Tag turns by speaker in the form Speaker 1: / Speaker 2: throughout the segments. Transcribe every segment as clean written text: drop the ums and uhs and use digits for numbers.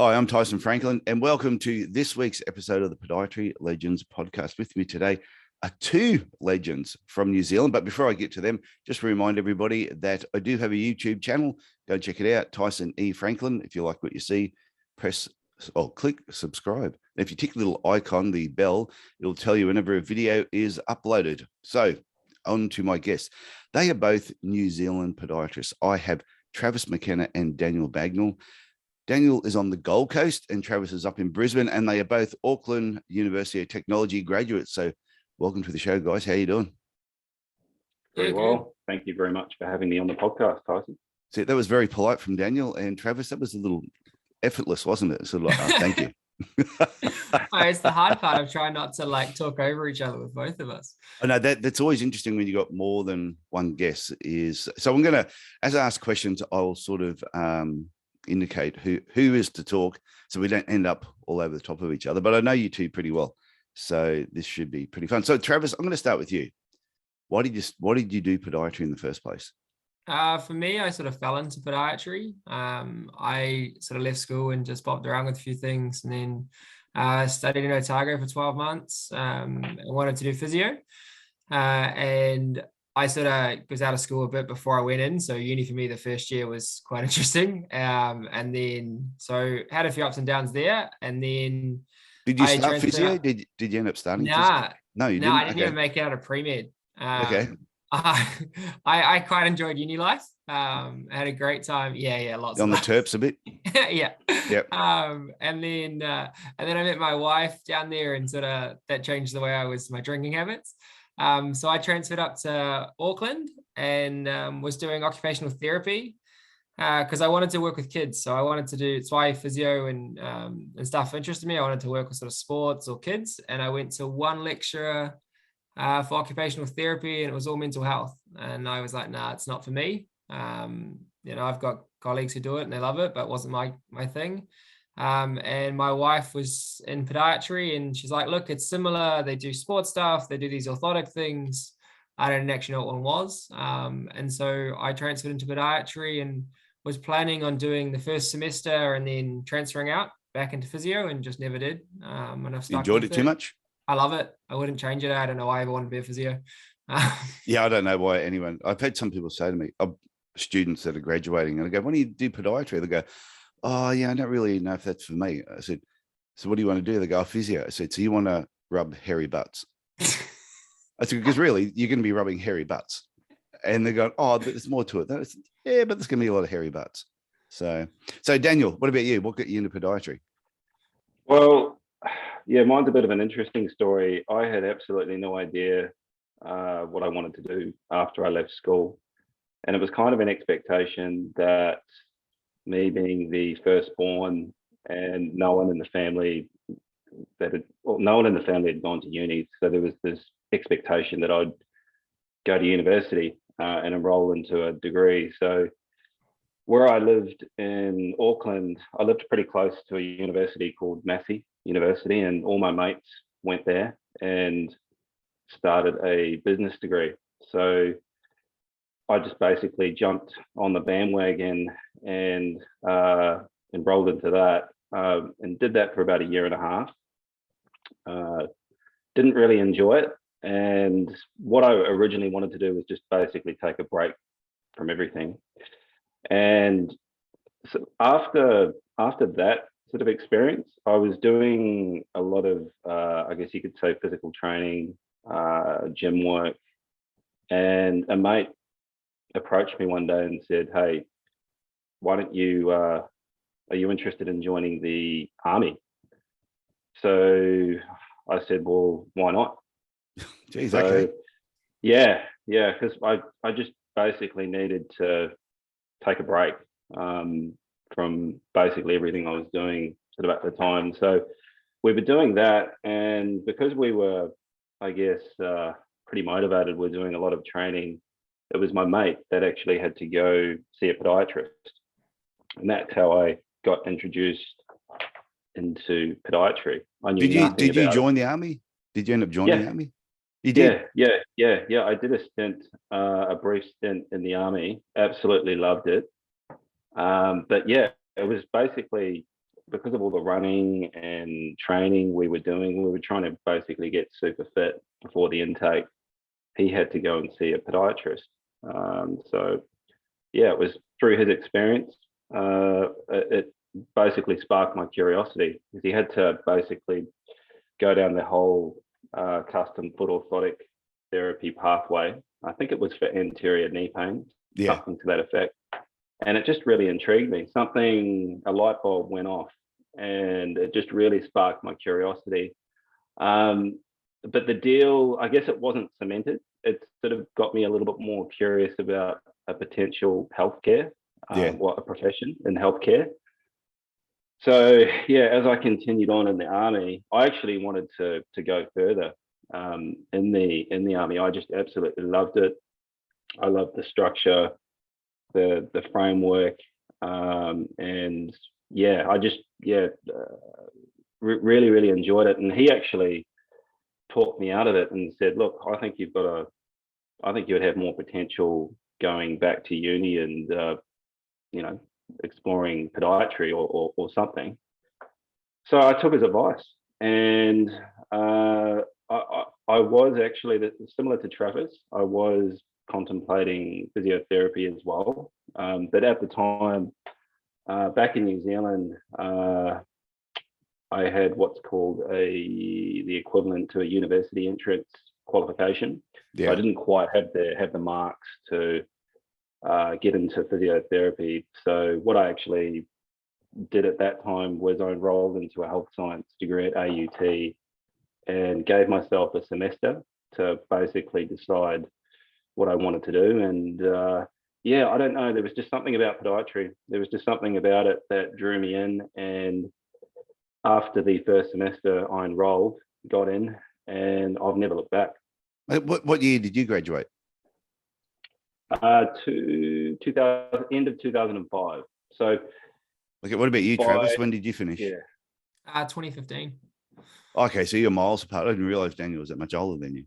Speaker 1: Hi, I'm Tyson Franklin, and welcome to this week's episode of the Podiatry Legends podcast. With me today are two legends from New Zealand. But before I get to them, just remind everybody that I do have a YouTube channel. Go check it out, Tyson E. Franklin. If you like what you see, click subscribe. If you tick the little icon, the bell, it'll tell you whenever a video is uploaded. So on to my guests. They are both New Zealand podiatrists. I have Travis McKenna and Daniel Bagnall. Daniel is on the Gold Coast and Travis is up in Brisbane, and they are both Auckland University of Technology graduates. So welcome to the show, guys. How are you doing?
Speaker 2: Very well. Thank you very much for having me on the podcast, Tyson.
Speaker 1: See, that was very polite from Daniel, and Travis, that was a little effortless, wasn't it? Sort of like, thank you.
Speaker 3: It's the hard part of trying not to talk over each other with both of us.
Speaker 1: I know that's always interesting when you got more than one guest. So I'm gonna, as I ask questions, I'll sort of indicate who is to talk, so we don't end up all over the top of each other. But I know you two pretty well, so this should be pretty fun. So Travis, I'm going to start with you. Why did you do podiatry in the first place?
Speaker 3: For me, I sort of fell into podiatry. I sort of left school and just bopped around with a few things, and then studied in Otago for 12 months. I wanted to do physio, and I sort of was out of school a bit before I went in. So uni for me, the first year was quite interesting. And then, so had a few ups and downs there. And then
Speaker 1: did you start physio? Did you end up starting physio? No, you didn't.
Speaker 3: I didn't even make it out of pre-med.
Speaker 1: Okay.
Speaker 3: I quite enjoyed uni life. Had a great time. Yeah. Lots
Speaker 1: on the terps a bit.
Speaker 3: Yeah.
Speaker 1: Yep.
Speaker 3: And then I met my wife down there, and sort of that changed the way my drinking habits. So I transferred up to Auckland and was doing occupational therapy because I wanted to work with kids. So I wanted to do, it's why physio and stuff interested me. I wanted to work with sort of sports or kids. And I went to one lecturer for occupational therapy, and it was all mental health. And I was like, nah, it's not for me. I've got colleagues who do it and they love it, but it wasn't my thing. And my wife was in podiatry, and she's like, look, it's similar. They do sports stuff. They do these orthotic things. I didn't actually know what one was. And so I transferred into podiatry and was planning on doing the first semester and then transferring out back into physio, and just never did. And I've stuck
Speaker 1: enjoyed it too much?
Speaker 3: I love it. I wouldn't change it. I don't know why I ever wanted to be a physio.
Speaker 1: Yeah, I don't know why anyone. I've had some people say to me, students that are graduating, and I go, when do you do podiatry? They go, oh yeah, I don't really know if that's for me. I said, so what do you want to do? They go, physio. I said, so you want to rub hairy butts? I said, because really, you're going to be rubbing hairy butts. And they go, oh, there's more to it. I said, yeah, but there's going to be a lot of hairy butts. So Daniel, what about you? What got you into podiatry?
Speaker 2: Well, yeah, mine's a bit of an interesting story. I had absolutely no idea what I wanted to do after I left school. And it was kind of an expectation that, me being the firstborn and no one in the family had gone to uni. So there was this expectation that I'd go to university and enroll into a degree. So where I lived in Auckland, I lived pretty close to a university called Massey University, and all my mates went there and started a business degree. So I just basically jumped on the bandwagon and enrolled into that, and did that for about a year and a half. Didn't really enjoy it. And what I originally wanted to do was just basically take a break from everything. And so after that sort of experience, I was doing a lot of, I guess you could say, physical training, gym work. And a mate approached me one day and said, hey, why don't you, are you interested in joining the army? So I said, well, why not?
Speaker 1: Geez,
Speaker 2: so,
Speaker 1: okay.
Speaker 2: Yeah, because I just basically needed to take a break from basically everything I was doing sort of at the time. So we were doing that, and because we were, I guess, pretty motivated, we're doing a lot of training. It was my mate that actually had to go see a podiatrist. And that's how I got introduced into podiatry. I knew
Speaker 1: Did you join the army? Did you end up joining the army? You did?
Speaker 2: Yeah. I did a stint, a brief stint in the army. Absolutely loved it. But yeah, it was basically because of all the running and training we were doing, we were trying to basically get super fit before the intake. He had to go and see a podiatrist. So yeah, it was through his experience. It basically sparked my curiosity, because he had to basically go down the whole custom foot orthotic therapy pathway. I think it was for anterior knee pain, something to that effect. And it just really intrigued me. A light bulb went off, and it just really sparked my curiosity. But the deal, I guess it wasn't cemented. It sort of got me a little bit more curious about a potential healthcare, a profession in healthcare. So yeah, as I continued on in the army, I actually wanted to go further in the army. I just absolutely loved it. I loved the structure, the framework, and yeah, I just really, really enjoyed it. And he actually talked me out of it and said, look, I think you would have more potential going back to uni and exploring podiatry or something. So I took his advice, and I was actually, similar to Travis, I was contemplating physiotherapy as well. But at the time, back in New Zealand, I had what's called the equivalent to a university entrance qualification.
Speaker 1: Yeah.
Speaker 2: So I didn't quite have the marks to get into physiotherapy. So what I actually did at that time was I enrolled into a health science degree at AUT and gave myself a semester to basically decide what I wanted to do. And I don't know, there was just something about podiatry. There was just something about it that drew me in. And after the first semester, I enrolled, got in, and I've never looked back.
Speaker 1: What year did you graduate?
Speaker 2: To 2000, end of 2005. So
Speaker 1: okay, what about you, Travis? When did you finish?
Speaker 3: 2015.
Speaker 1: Okay, so you're miles apart. I didn't realize Daniel was that much older than you.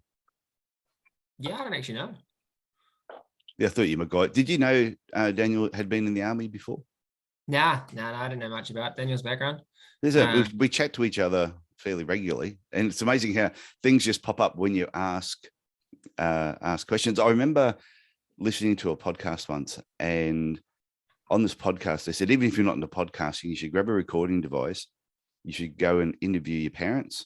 Speaker 3: Yeah, I don't actually know.
Speaker 1: Yeah, I thought you were a guy. Did you know Daniel had been in the army before?
Speaker 3: Nah, I didn't know much about Daniel's background.
Speaker 1: We chat to each other fairly regularly, and it's amazing how things just pop up when you ask questions. I remember listening to a podcast once, and on this podcast, they said, even if you're not into podcasting, you should grab a recording device. You should go and interview your parents,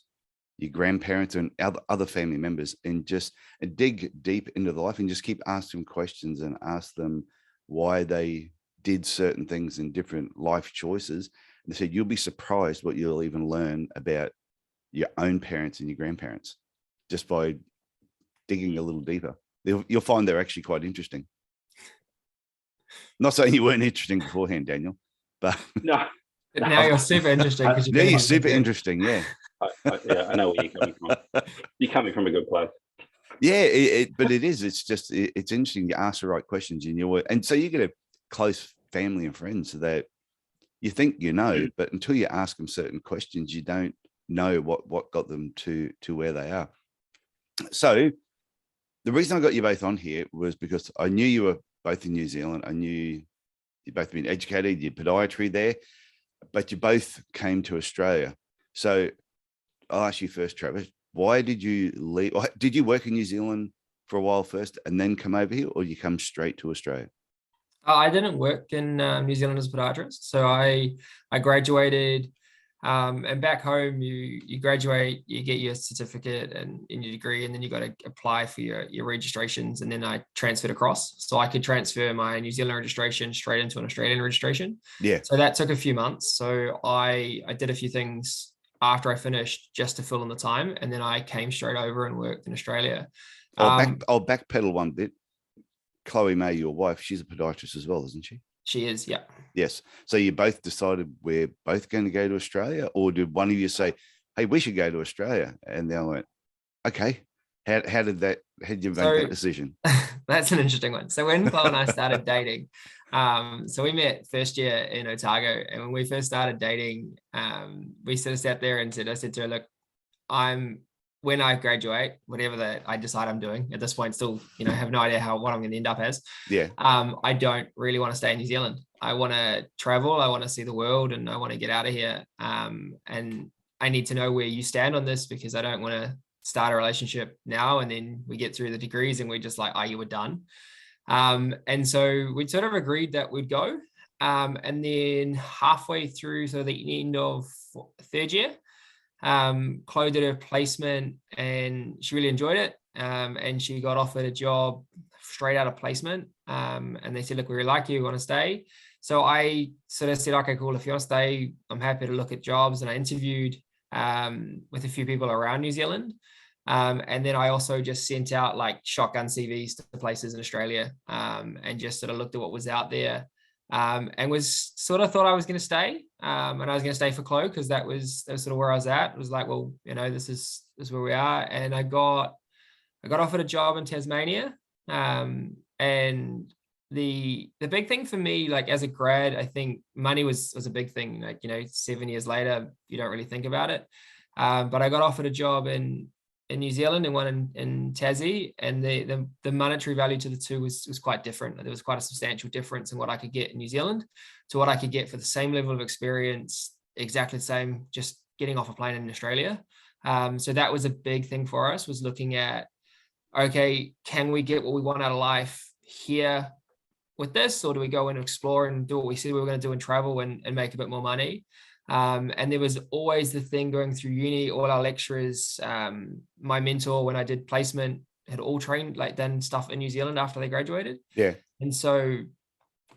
Speaker 1: your grandparents, and other family members, and just dig deep into the life and just keep asking questions and ask them why they did certain things in different life choices. And they said, you'll be surprised what you'll even learn about your own parents and your grandparents just by digging a little deeper. You'll find they're actually quite interesting. Not saying you weren't interesting beforehand, Daniel, but
Speaker 2: no.
Speaker 3: Now you're super interesting.
Speaker 1: Now you're super interesting. Yeah.
Speaker 2: I know where you're coming from. You're coming from a good place.
Speaker 1: Yeah, but it is. It's just it's interesting. You ask the right questions, and so you get a close family and friends that you think you know, but until you ask them certain questions, you don't know what got them to where they are. So the reason I got you both on here was because I knew you were both in New Zealand. I knew you both been educated, you did podiatry there, but you both came to Australia. So I'll ask you first, Travis, why did you leave? Did you work in New Zealand for a while first and then come over here, or you come straight to Australia?
Speaker 3: I didn't work in New Zealand as a podiatrist. So I graduated, and back home, you graduate, you get your certificate and in your degree, and then you got to apply for your registrations. And then I transferred across, so I could transfer my New Zealand registration straight into an Australian registration.
Speaker 1: Yeah.
Speaker 3: So that took a few months. So I did a few things after I finished just to fill in the time, and then I came straight over and worked in Australia.
Speaker 1: I'll backpedal one bit. Chloe May, your wife, she's a podiatrist as well, isn't she?
Speaker 3: She is, yeah.
Speaker 1: Yes. So you both decided we're both going to go to Australia, or did one of you say, hey, we should go to Australia? And they all went, okay. How did you make that decision?
Speaker 3: That's an interesting one. So when Chloe and I started dating, so we met first year in Otago, and when we first started dating, we sort of sat there and I said to her, look, when I graduate, whatever that I decide I'm doing at this point, still, have no idea what I'm going to end up as.
Speaker 1: Yeah.
Speaker 3: I don't really want to stay in New Zealand. I want to travel, I want to see the world, and I want to get out of here. And I need to know where you stand on this, because I don't want to start a relationship now and then we get through the degrees and we're just like, oh, you were done. And so we sort of agreed that we'd go. And then halfway through, so the end of third year, Chloe did her placement and she really enjoyed it. And she got offered a job straight out of placement. And they said, look, we really like you, we want to stay. So I sort of said, okay, cool. If you want to stay, I'm happy to look at jobs. And I interviewed with a few people around New Zealand. And then I also just sent out like shotgun CVs to places in Australia, and just sort of looked at what was out there, and was sort of thought I was going to stay, and I was going to stay for Chloe, because that was sort of where I was at. It was like, well, this is where we are. And I got offered a job in Tasmania, and the big thing for me, like as a grad, I think money was a big thing. Like 7 years later, you don't really think about it, but I got offered a job in New Zealand and one in Tassie, and the monetary value to the two was quite different. There was quite a substantial difference in what I could get in New Zealand to what I could get for the same level of experience, exactly the same, just getting off a plane in Australia. So that was a big thing for us, was looking at, okay, can we get what we want out of life here with this, or do we go and explore and do what we said we were going to do and travel and make a bit more money? And there was always the thing going through uni, all our lecturers, my mentor when I did placement had all trained, like done stuff in New Zealand after they graduated.
Speaker 1: Yeah.
Speaker 3: And so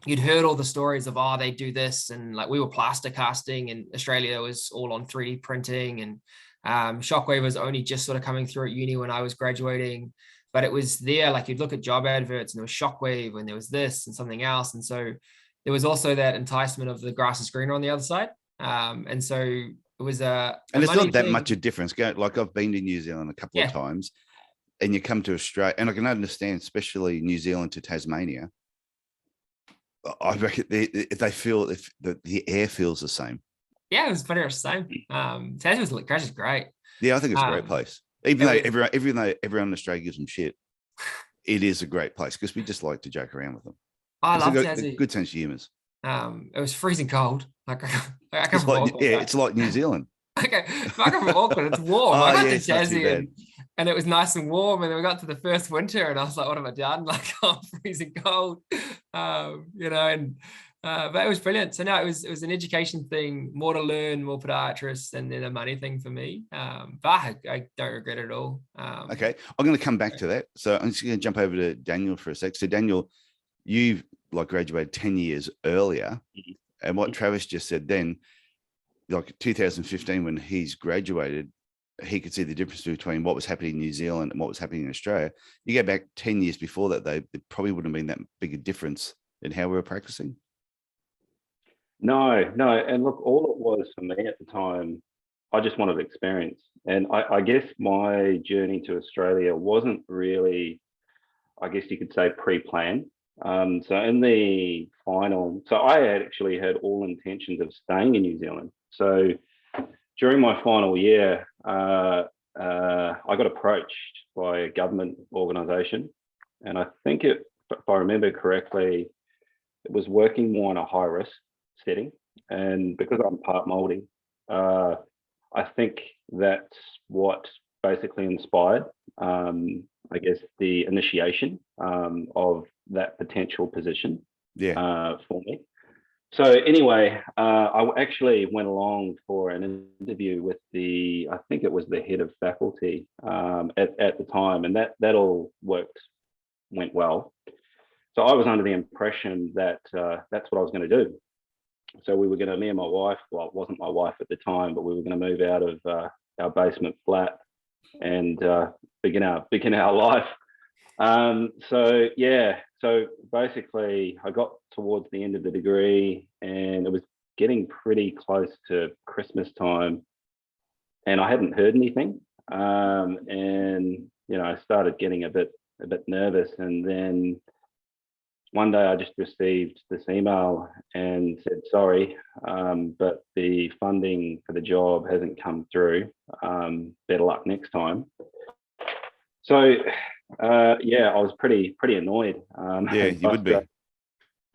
Speaker 3: you'd heard all the stories of, oh, they do this. And like we were plaster casting, and Australia was all on 3D printing, and Shockwave was only just sort of coming through at uni when I was graduating. But it was there, like you'd look at job adverts and there was Shockwave and there was this and something else. And so there was also that enticement of the grass is greener on the other side. And so it was and
Speaker 1: it's not that much a difference. Like I've been to New Zealand a couple of times, and you come to Australia, and I can understand, especially New Zealand to Tasmania, I reckon they feel the air feels the same.
Speaker 3: Yeah, it was pretty much the same. Tasmania was great.
Speaker 1: Yeah, I think it's a great place. Even though everyone in Australia gives them shit, it is a great place because we just like to joke around with them.
Speaker 3: I love Tassie.
Speaker 1: Good sense of humour.
Speaker 3: It was freezing cold. Like I come from
Speaker 1: Auckland.
Speaker 3: Auckland,
Speaker 1: Yeah, it's like New Zealand.
Speaker 3: Okay, I come from Auckland. It's warm. I got to Tassie and it was nice and warm. And then we got to the first winter, and I was like, "What have I done? Like I'm freezing cold." But it was brilliant. So no, it was an education thing, more to learn, more podiatrists, and then a money thing for me. But I don't regret it at all.
Speaker 1: Okay, I'm going to come back to that. So I'm just going to jump over to Daniel for a sec. So Daniel, you've graduated 10 years earlier, and what Travis just said then, like 2015 when he's graduated, he could see the difference between what was happening in New Zealand and what was happening in Australia. You go back 10 years before that, there probably wouldn't have been that big a difference in how we were practicing.
Speaker 2: No. And look, all it was for me at the time, I just wanted experience. And I guess my journey to Australia wasn't really, I guess you could say, pre-planned. So in the final, so I had actually had all intentions of staying in New Zealand. So during my final year, I got approached by a government organisation, and I think if I remember correctly, it was working more in a high risk setting. And because I'm part Māori, I think that's what basically inspired, I guess, the initiation of that potential position for me. So anyway, I actually went along for an interview with I think it was the head of faculty at the time, and that all went well. So I was under the impression that that's what I was going to do. So we were going to, me and my wife, well, it wasn't my wife at the time, but we were going to move out of our basement flat and begin our life. So basically I got towards the end of the degree, and it was getting pretty close to Christmas time, and I hadn't heard anything. And I started getting a bit nervous, and then one day I just received this email and said, sorry, but the funding for the job hasn't come through. Better luck next time. So I was pretty annoyed.
Speaker 1: You would be.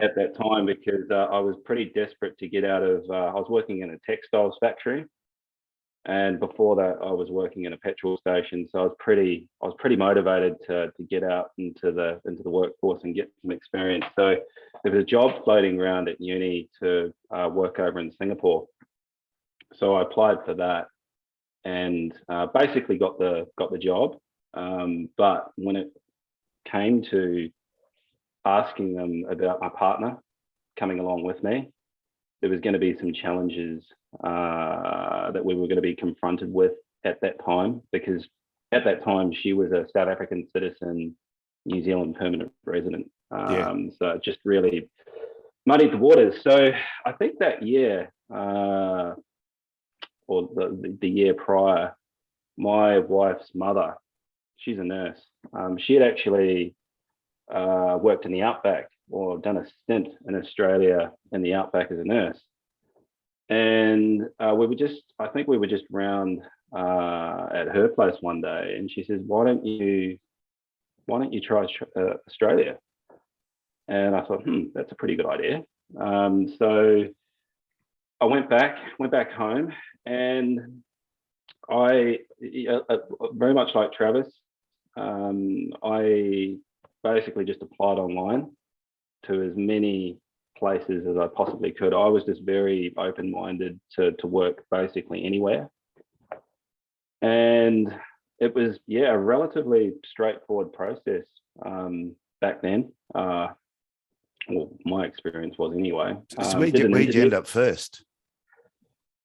Speaker 2: at that time because I was pretty desperate to get out of. I was working in a textiles factory, and before that, I was working in a petrol station. So I was pretty motivated to get out into the workforce and get some experience. So there was a job floating around at uni to work over in Singapore. So I applied for that, and basically got the job. But when it came to asking them about my partner coming along with me, there was going to be some challenges that we were going to be confronted with at that time, because at that time she was a South African citizen, New Zealand permanent resident. So it just really muddied the waters. So I think that year, or the year prior, my wife's mother, she's a nurse. She had actually worked in the outback, or done a stint in Australia in the outback as a nurse. And I think we were just round at her place one day, and she says, why don't you try Australia? And I thought, that's a pretty good idea. So I went back home, and I very much like Travis, I basically just applied online to as many places as I possibly could. I was just very open-minded to work basically anywhere. And it was, a relatively straightforward process back then. Well, my experience was anyway.
Speaker 1: So where'd you end up first?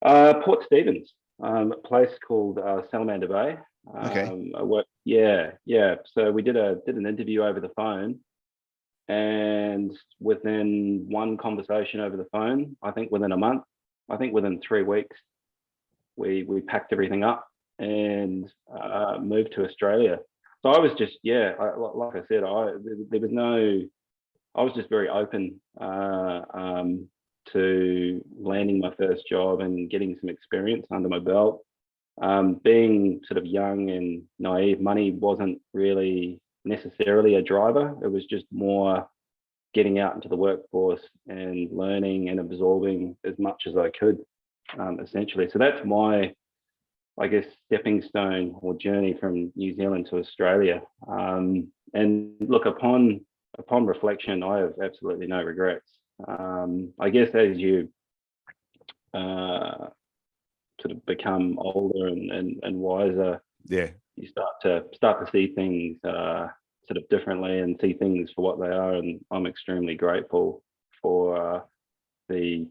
Speaker 2: Port Stephens, a place called Salamander Bay.
Speaker 1: Okay.
Speaker 2: I worked, So we did an interview over the phone, and within one conversation over the phone, I think within a month, within 3 weeks, we packed everything up and moved to Australia. So I was just, like I said, I was just very open to landing my first job and getting some experience under my belt. Being sort of young and naive, money wasn't really necessarily a driver. It was just more getting out into the workforce and learning and absorbing as much as I could, essentially. So that's my, I guess, stepping stone or journey from New Zealand to Australia. And look, upon reflection, I have absolutely no regrets. I guess as you sort of become older and wiser, you start to see things sort of differently and see things for what they are. And I'm extremely grateful for the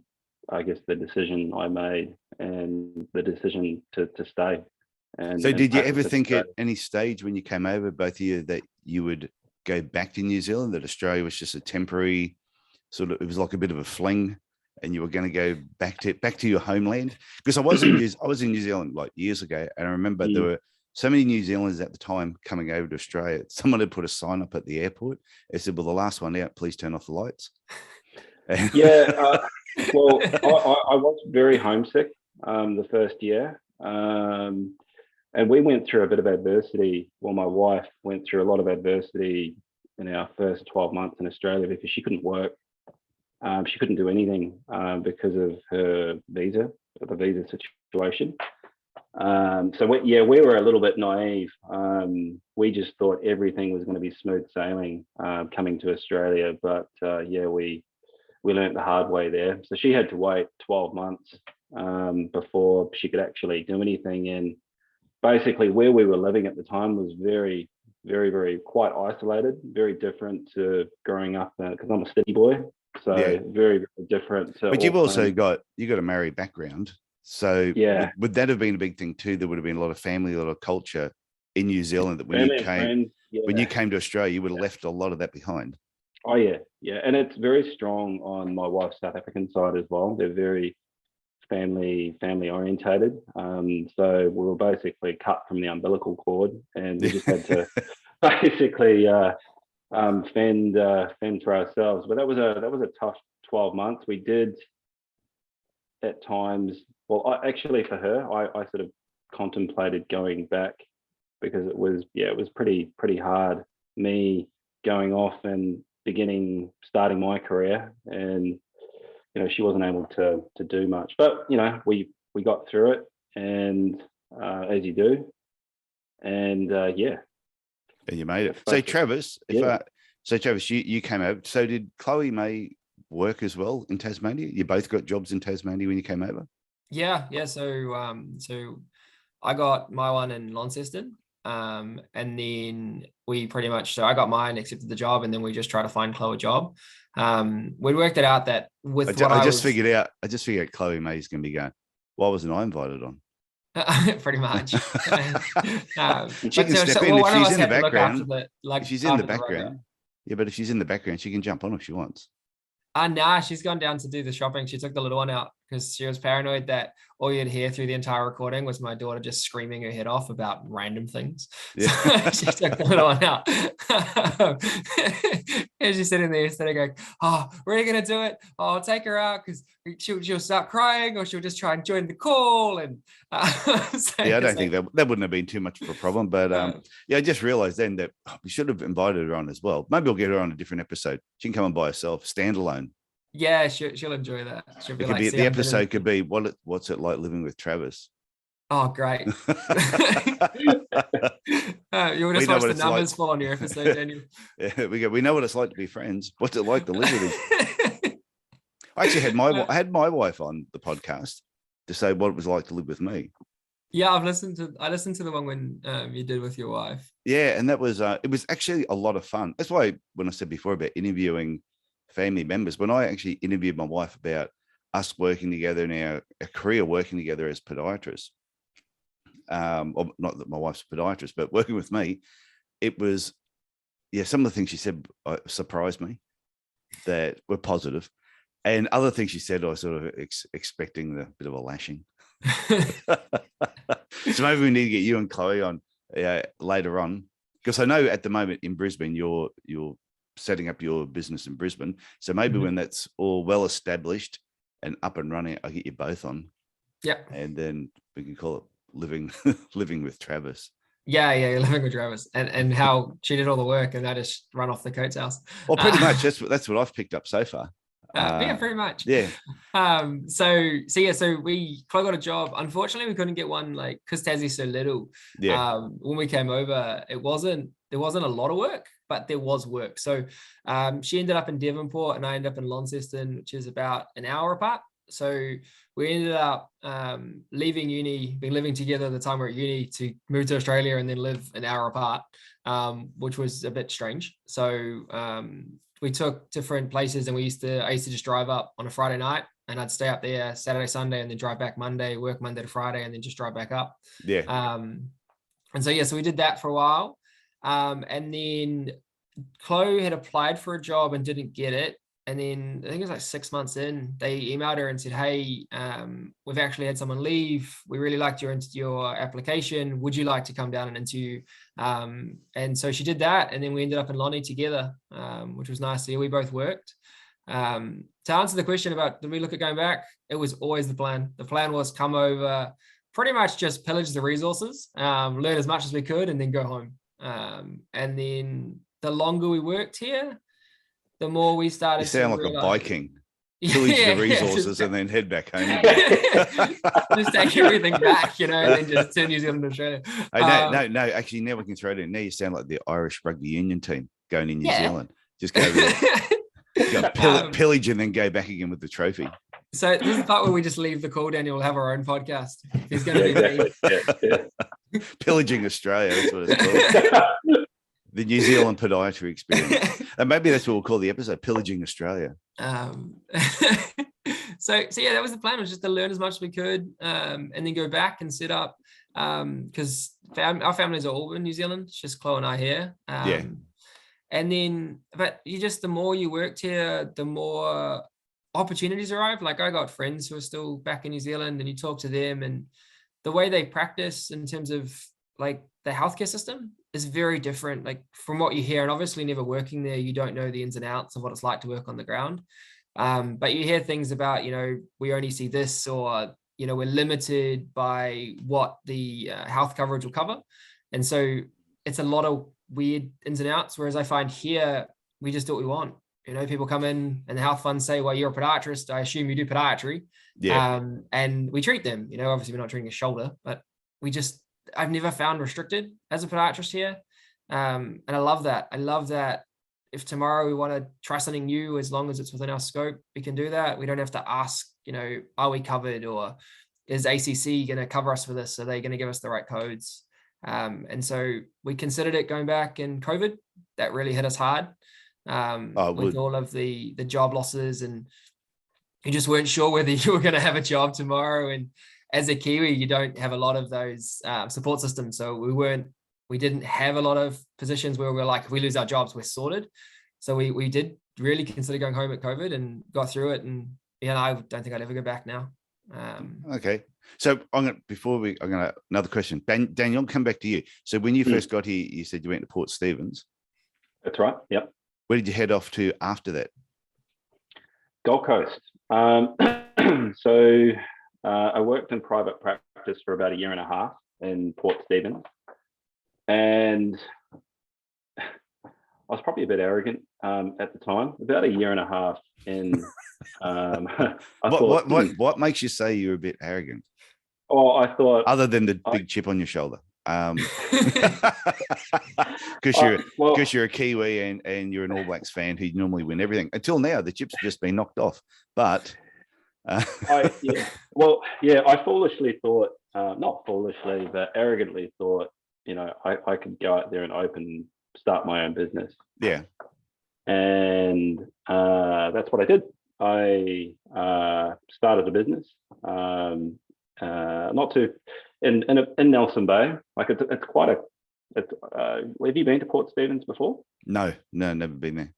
Speaker 2: decision I made and the decision to stay. And
Speaker 1: so did you ever think at any stage when you came over, both of you, that you would go back to New Zealand, that Australia was just a temporary sort of, it was like a bit of a fling, and you were going to go back to your homeland? Because I was in New Zealand like years ago, and I remember there were so many New Zealanders at the time coming over to Australia. Someone had put a sign up at the airport. It said, well, the last one out, please turn off the lights.
Speaker 2: Well, I was very homesick the first year. And we went through a bit of adversity. Well, my wife went through a lot of adversity in our first 12 months in Australia, because she couldn't work. She couldn't do anything because of the visa situation. So we were a little bit naive. We just thought everything was going to be smooth sailing coming to Australia. But we learned the hard way there. So she had to wait 12 months before she could actually do anything. And basically where we were living at the time was very, very, very quite isolated, very different to growing up, because I'm a city boy. So very, very different.
Speaker 1: But you've also got a married background. So would that have been a big thing too? There would have been a lot of family, a lot of culture in New Zealand, that when you came to Australia, you would have left a lot of that behind.
Speaker 2: Oh yeah. And it's very strong on my wife's South African side as well. They're very family orientated. So we were basically cut from the umbilical cord, and we just had to basically fend for ourselves. But that was a tough 12 months. We did at times. Well, actually for her, I sort of contemplated going back, because it was pretty hard, me going off and starting my career, and she wasn't able to do much, but we got through it, and as you do, and yeah.
Speaker 1: And you made it. So Travis, Travis, you came over. So did Chloe May work as well in Tasmania? You both got jobs in Tasmania when you came over?
Speaker 3: Yeah. So I got my one in Launceston. And then we pretty much, so I got mine, accepted the job, and then we just try to find Chloe a job. We worked it out that with
Speaker 1: I just figured out Chloe May's going to be going, why wasn't I invited on?
Speaker 3: Pretty much.
Speaker 1: She can step in if she's in the background. If she's in the background. Yeah, but if she's in the background, she can jump on if she wants.
Speaker 3: Nah, she's gone down to do the shopping. She took the little one out because she was paranoid that all you'd hear through the entire recording was my daughter just screaming her head off about random things. Yeah. So she took the little one out. And she's sitting there going, oh, we're going to do it. Oh, I'll take her out because she'll start crying, or she'll just try and join the call. And
Speaker 1: I don't think that wouldn't have been too much of a problem. But I just realized then that we should have invited her on as well. Maybe we'll get her on a different episode. She can come on by herself, standalone.
Speaker 3: Yeah, she'll enjoy that. She'll be
Speaker 1: the episode could be what's it like living with Travis?
Speaker 3: Oh, great. You'll just watch the numbers fall on your episode, Daniel.
Speaker 1: Yeah, we know what it's like to be friends. What's it like to live with him? I actually had my wife on the podcast to say what it was like to live with me.
Speaker 3: Yeah, I listened to the one when you did with your wife.
Speaker 1: Yeah, and that was it was actually a lot of fun. That's why when I said before about interviewing family members, when I actually interviewed my wife about us working together in our career, working together as podiatrists, not that my wife's a podiatrist, but working with me, it was, some of the things she said surprised me that were positive, and other things she said I was sort of expecting a bit of a lashing. So maybe we need to get you and Chloe on later on, because I know at the moment in Brisbane you're setting up your business in Brisbane, so maybe when that's all well established and up and running, I'll get you both on.
Speaker 3: Yeah,
Speaker 1: and then we can call it living with Travis.
Speaker 3: Yeah, you're living with Travis, and how she did all the work and I just run off the coattails.
Speaker 1: Well, pretty much that's what I've picked up so far.
Speaker 3: Yeah, pretty much.
Speaker 1: Yeah.
Speaker 3: So Chloe got a job. Unfortunately, we couldn't get one because Tassie's so little.
Speaker 1: Yeah.
Speaker 3: When we came over, there wasn't a lot of work, but there was work. So she ended up in Devonport and I ended up in Launceston, which is about an hour apart. So we ended up leaving uni, been living together at the time we're at uni, to move to Australia and then live an hour apart, which was a bit strange. So we took different places, and I used to just drive up on a Friday night, and I'd stay up there Saturday, Sunday, and then drive back Monday, work Monday to Friday, and then just drive back up.
Speaker 1: Yeah.
Speaker 3: And so we did that for a while. And then Chloe had applied for a job and didn't get it. And then I think it was 6 months in, they emailed her and said, hey, we've actually had someone leave. We really liked your application. Would you like to come down and interview? And so she did that. And then we ended up in Lonnie together, which was nice. So we both worked. To answer the question about, did we look at going back? It was always the plan. The plan was come over, pretty much just pillage the resources, learn as much as we could, and then go home. And then the longer we worked here, the more we started.
Speaker 1: You sound like a Viking. Pillage the resources and then head back home.
Speaker 3: Just take everything back, and then just turn New Zealand to Australia.
Speaker 1: No. Actually, now we can throw it in. Now you sound like the Irish rugby union team going in New Zealand. Just go there, pillage, and then go back again with the trophy.
Speaker 3: So this is the part where we just leave the call. Daniel will have our own podcast. He's going to
Speaker 1: be pillaging Australia. That's what it's called. The New Zealand podiatry experience. And maybe that's what we'll call the episode, Pillaging Australia.
Speaker 3: So that was the plan, was just to learn as much as we could, and then go back and set up, because our families are all in New Zealand. It's just Chloe and I here. And then, but the more you worked here, the more opportunities arrive. I got friends who are still back in New Zealand, and you talk to them, and the way they practice in terms of the healthcare system is very different, from what you hear. And obviously never working there, you don't know the ins and outs of what it's like to work on the ground. But you hear things about, we only see this, or, we're limited by what the health coverage will cover. And so it's a lot of weird ins and outs. Whereas I find here, we just do what we want. People come in and the health funds say, well, you're a podiatrist, I assume you do podiatry.
Speaker 1: Yeah.
Speaker 3: And we treat them, obviously we're not treating a shoulder, but I've never found restricted as a podiatrist here. And I love that. If tomorrow we want to try something new, as long as it's within our scope, we can do that. We don't have to ask, are we covered, or is ACC going to cover us for this? Are they going to give us the right codes? And so we considered it going back in COVID. That really hit us hard with all of the job losses, and you just weren't sure whether you were going to have a job tomorrow. And as a Kiwi, you don't have a lot of those support systems. So we didn't have a lot of positions where we're like, if we lose our jobs, we're sorted. So we did really consider going home at COVID and got through it. And I don't think I'd ever go back now.
Speaker 1: Okay. So another question. Daniel, I'll come back to you. So when you first got here, you said you went to Port Stephens.
Speaker 2: That's right. Yep.
Speaker 1: Where did you head off to after that?
Speaker 2: Gold Coast. So I worked in private practice for about 1.5 years in Port Stephens. And I was probably a bit arrogant at the time. About 1.5 years in.
Speaker 1: What makes you say you're a bit arrogant?
Speaker 2: Oh, I thought,
Speaker 1: other than the big chip on your shoulder, because you're a Kiwi and you're an All Blacks fan who normally win everything. Until now, the chip's just been knocked off. But
Speaker 2: I foolishly thought, not foolishly, but arrogantly thought, I could go out there and start my own business.
Speaker 1: Yeah. And
Speaker 2: that's what I did. I started a business, in Nelson Bay. Like it's quite a. Have you been to Port Stephens before?
Speaker 1: No, never been there.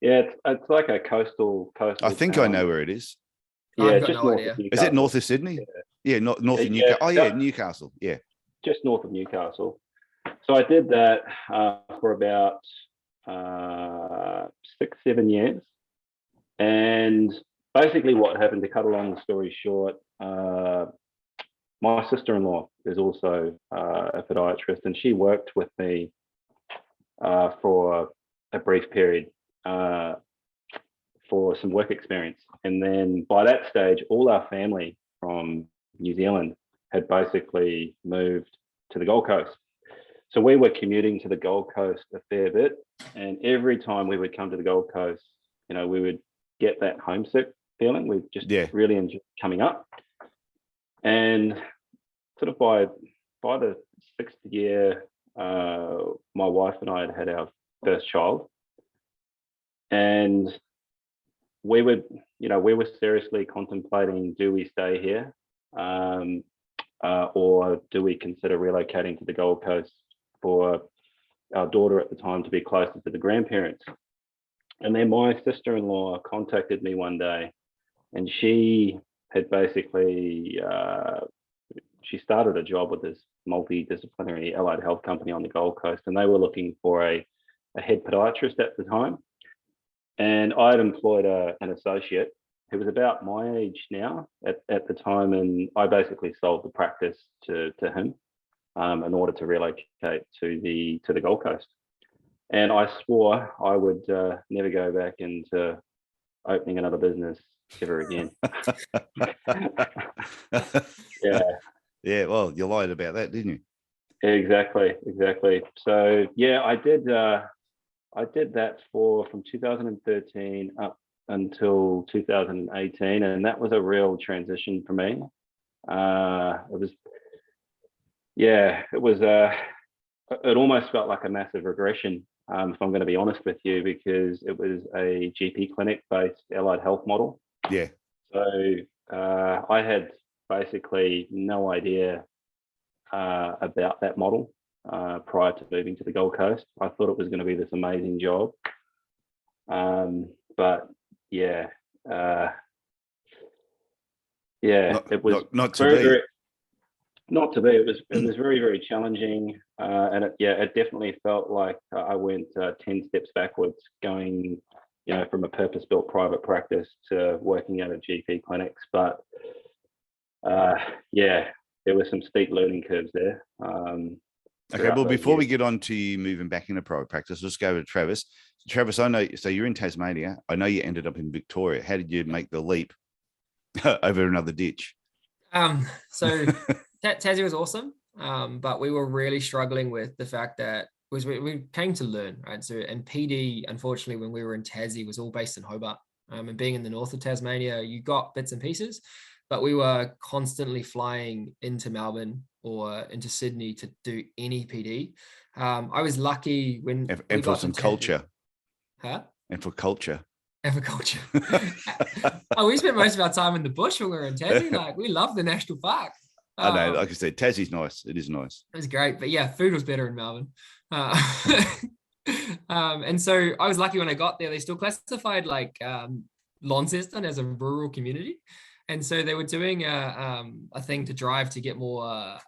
Speaker 2: Yeah, it's like a coastal.
Speaker 1: I think
Speaker 2: town.
Speaker 1: I know where it is.
Speaker 2: Yeah, just north of Newcastle.
Speaker 1: Is it north of Sydney? Yeah, north of Newcastle. Oh yeah, Newcastle. Yeah,
Speaker 2: just north of Newcastle. So I did that for about 6-7 years. And basically what happened, to cut a long story short, my sister-in-law is also a podiatrist, and she worked with me for a brief period for some work experience. And then by that stage, all our family from New Zealand had basically moved to the Gold Coast. So we were commuting to the Gold Coast a fair bit. And every time we would come to the Gold Coast, we would get that homesick feeling. We just really enjoyed coming up. And sort of by the 6th year, my wife and I had our first child. And we were seriously contemplating, do we stay here? Or do we consider relocating to the Gold Coast for our daughter at the time to be closer to the grandparents? And then my sister-in-law contacted me one day, and she had basically, she started a job with this multidisciplinary allied health company on the Gold Coast, and they were looking for a head podiatrist at the time. And I had employed an associate who was about my age now at the time, and I basically sold the practice to him in order to relocate to the Gold Coast. And I swore I would never go back into opening another business ever again.
Speaker 1: Yeah. Well, you lied about that, didn't you?
Speaker 2: Exactly. So yeah, I did that from 2013 up until 2018, and that was a real transition for me. It almost felt like a massive regression, if I'm going to be honest with you, because it was a GP clinic-based allied health model.
Speaker 1: Yeah.
Speaker 2: So I had basically no idea about that model prior to moving to the Gold Coast. I thought it was going to be this amazing job, but it was
Speaker 1: not to be.
Speaker 2: Not to be. It was very, very challenging, and it definitely felt like I went 10 steps backwards, going, from a purpose-built private practice to working out of GP clinics. But there were some steep learning curves there.
Speaker 1: Okay, well, before we get on to you moving back into private practice, let's go to Travis. Travis, I know, so you're in Tasmania. I know you ended up in Victoria. How did you make the leap over another ditch?
Speaker 3: So Tassie was awesome, but we were really struggling with the fact that we came to learn, right? So, and PD, unfortunately, when we were in Tassie, was all based in Hobart. And being in the north of Tasmania, you got bits and pieces, but we were constantly flying into Melbourne or into Sydney to do any PD. I was lucky when
Speaker 1: and for some culture.
Speaker 3: Huh?
Speaker 1: And for culture.
Speaker 3: And for culture. We spent most of our time in the bush when we were in Tassie. Like, we love the national park.
Speaker 1: I know, like I said, Tassie's nice. It is nice.
Speaker 3: It was great, but yeah, food was better in Melbourne. And so I was lucky when I got there. They still classified like Launceston as a rural community, and so they were doing a thing to drive to get more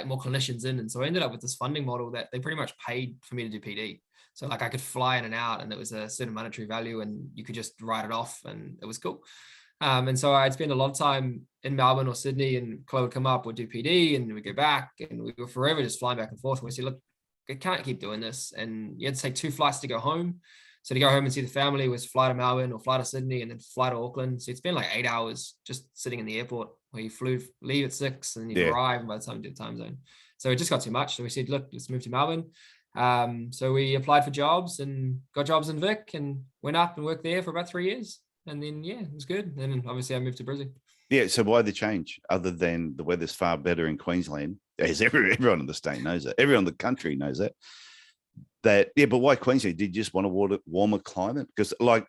Speaker 3: more clinicians in. And so I ended up with this funding model that they pretty much paid for me to do PD. So like I could fly in and out, and there was a certain monetary value, and you could just write it off, and it was cool. And so I'd spend a lot of time in Melbourne or Sydney, and Chloe would come up, we'd do PD, and we'd go back, and we were forever just flying back and forth. And we said, look, I can't keep doing this. And you had to take 2 flights to go home. So to go home and see the family was fly to Melbourne or fly to Sydney and then fly to Auckland. So it's been like 8 hours just sitting in the airport where you leave at 6 and you arrive, and by the time you do the time zone. So it just got too much. So we said, look, let's move to Melbourne. So we applied for jobs and got jobs in Vic and went up and worked there for about 3 years. And then, yeah, it was good. And then obviously I moved to Brisbane.
Speaker 1: Yeah. So why the change other than the weather's far better in Queensland? As everyone in the state knows that. Everyone in the country knows that. But why Queensland? Did you just want a warmer climate? Because like